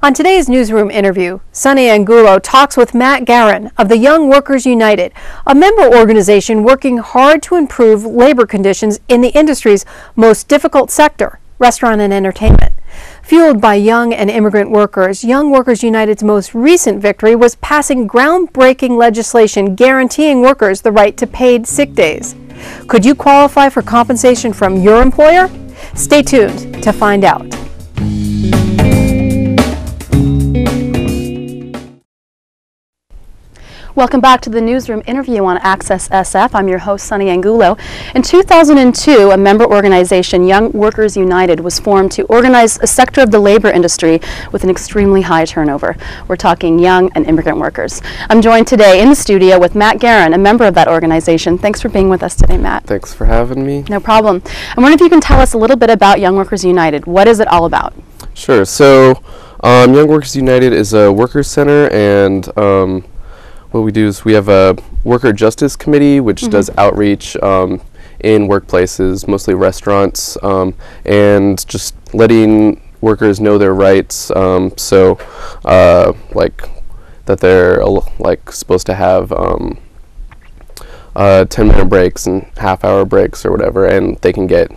On today's newsroom interview, Sunny Angulo talks with Matt Garron of the Young Workers United, a member organization working hard to improve labor conditions in the industry's most difficult sector, restaurant and entertainment. Fueled by young and immigrant workers, Young Workers United's most recent victory was passing groundbreaking legislation guaranteeing workers the right to paid sick days. Could you qualify for compensation from your employer? Stay tuned to find out. Welcome back to the newsroom interview on Access SF. I'm your host, Sunny Angulo. In 2002, a member organization, Young Workers United, was formed to organize a sector of the labor industry with an extremely high turnover. We're talking young and immigrant workers. I'm joined today in the studio with Matt Garron, a member of that organization. Thanks for being with us today, Matt. Thanks for having me. No problem. I'm wondering if you can tell us a little bit about Young Workers United. What is it all about? Sure. So, Young Workers United is a workers center, and what we do is we have a worker justice committee which does outreach in workplaces, mostly restaurants, and just letting workers know their rights, like that they're like supposed to have 10-minute breaks and half-hour breaks or whatever, and they can get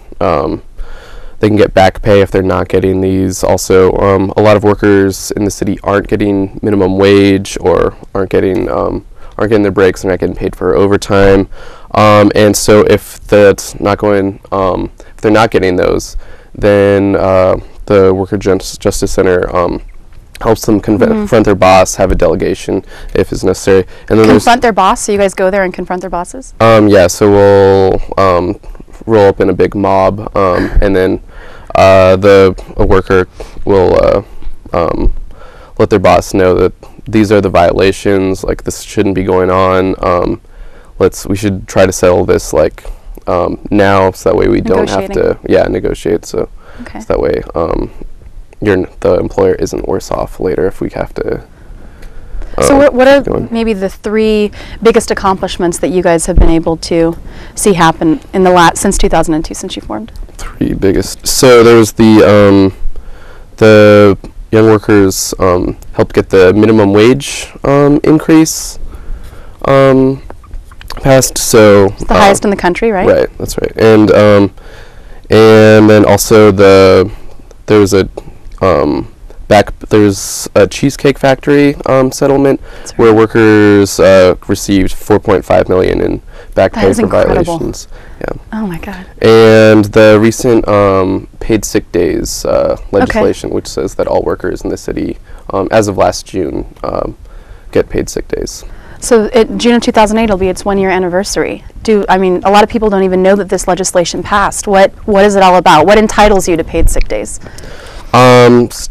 back pay if they're not getting these. Also, a lot of workers in the city aren't getting minimum wage or aren't getting their breaks. They're not getting paid for overtime, and so if that's not going, if they're not getting those, then the Worker Justice Center helps them confront their boss, have a delegation if it's necessary, and then confront their boss. So you guys go there and confront their bosses? Yeah. So we'll roll up in a big mob, and then a worker will let their boss know that these are the violations, like this shouldn't be going on. We should try to settle this now, so that way we don't have to negotiate. So, so that way the employer isn't worse off later if we have to. So what are maybe the three biggest accomplishments that you guys have been able to see happen in the since 2002, since you formed? Three biggest. So there was the Young Workers helped get the minimum wage increase passed. So it's the highest in the country, right? Right. That's right. And then also there's a cheesecake factory settlement where workers received $4.5 million in back pay for violations. Yeah. Oh my God. And the recent paid sick days legislation, which says that all workers in the city, as of last June, get paid sick days. So June of 2008 will be its 1-year anniversary. A lot of people don't even know that this legislation passed. What is it all about? What entitles you to paid sick days?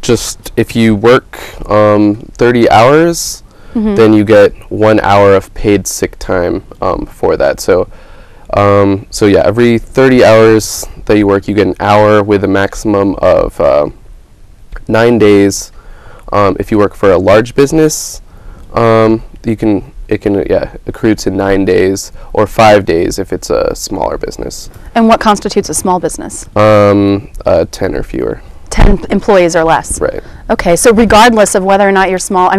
Just if you work 30 hours, then you get 1 hour of paid sick time for that. So yeah, every 30 hours that you work, you get an hour with a maximum of 9 days. If you work for a large business, it can accrue to 9 days or 5 days if it's a smaller business. And what constitutes a small business? 10 or fewer. 10 employees or less. Right. Okay, so regardless of whether or not you're small,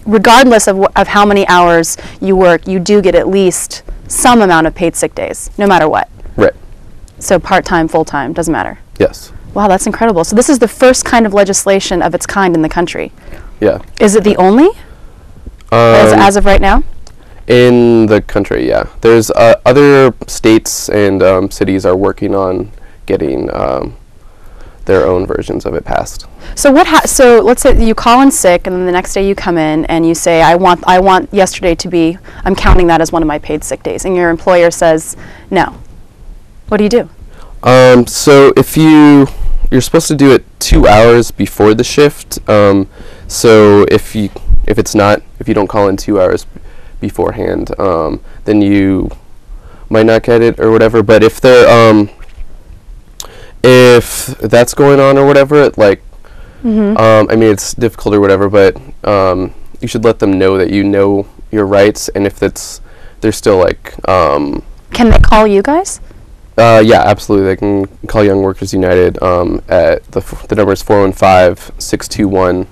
regardless of how many hours you work, you do get at least some amount of paid sick days, no matter what. Right. So part-time, full-time, doesn't matter. Yes. Wow, that's incredible. So this is the first kind of legislation of its kind in the country. Yeah. Is it the only? As of right now? In the country, yeah. There's other states and cities are working on getting their own versions of it passed. So so let's say you call in sick, and then the next day you come in and you say, I want yesterday to be, I'm counting that as one of my paid sick days, and your employer says no. What do you do? So if you're supposed to do it 2 hours before the shift. So if you don't call in 2 hours beforehand, then you might not get it or whatever. But if that's going on or whatever, it's difficult or whatever, but you should let them know that you know your rights, and if they're still Can they call you guys? Yeah, absolutely. They can call Young Workers United at the number is 415-621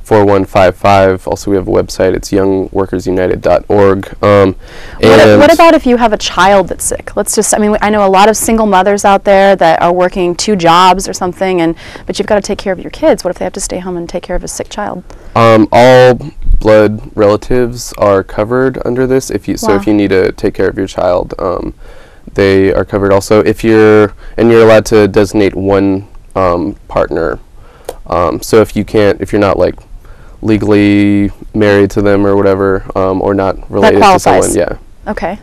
4155. Also, we have a website. It's youngworkersunited.org. What about if you have a child that's sick? Let's just, I mean, I know a lot of single mothers out there that are working 2 jobs or something, but you've got to take care of your kids. What if they have to stay home and take care of a sick child? All blood relatives are covered under this. So if you need to take care of your child, they are covered also. You're allowed to designate one partner. So if you're not like legally married to them or whatever, or not related to someone, yeah. Okay,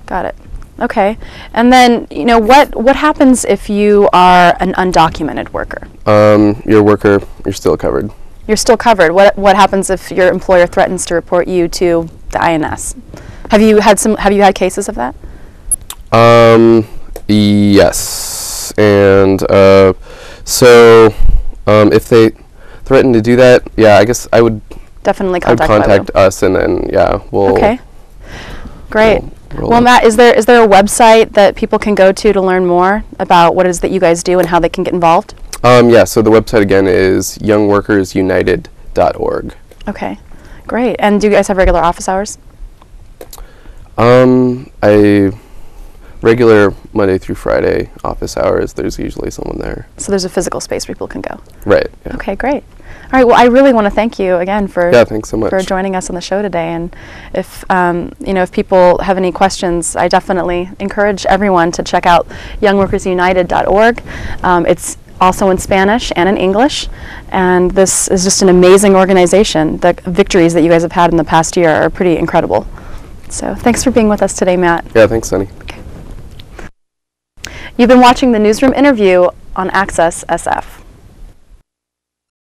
got it. Okay, and then what happens if you are an undocumented worker? You're a worker. You're still covered. You're still covered. What happens if your employer threatens to report you to the INS? Have you had cases of that? Yes, and so if they threaten to do that, yeah, I guess I would definitely contact us, and then we'll. Okay. Great. Well, Matt, is there a website that people can go to learn more about what it is that you guys do and how they can get involved? Yeah, so the website again is youngworkersunited.org. Okay, great. And do you guys have regular office hours? Regular Monday through Friday office hours, there's usually someone there. So there's a physical space where people can go. Right. Yeah. Okay, great. All right, well, I really want to thank you again for thanks so much for joining us on the show today. And if if people have any questions, I definitely encourage everyone to check out youngworkersunited.org. It's also in Spanish and in English, and this is just an amazing organization. The victories that you guys have had in the past year are pretty incredible. So thanks for being with us today, Matt. Yeah, thanks, Sunny. Okay. You've been watching the Newsroom interview on Access SF.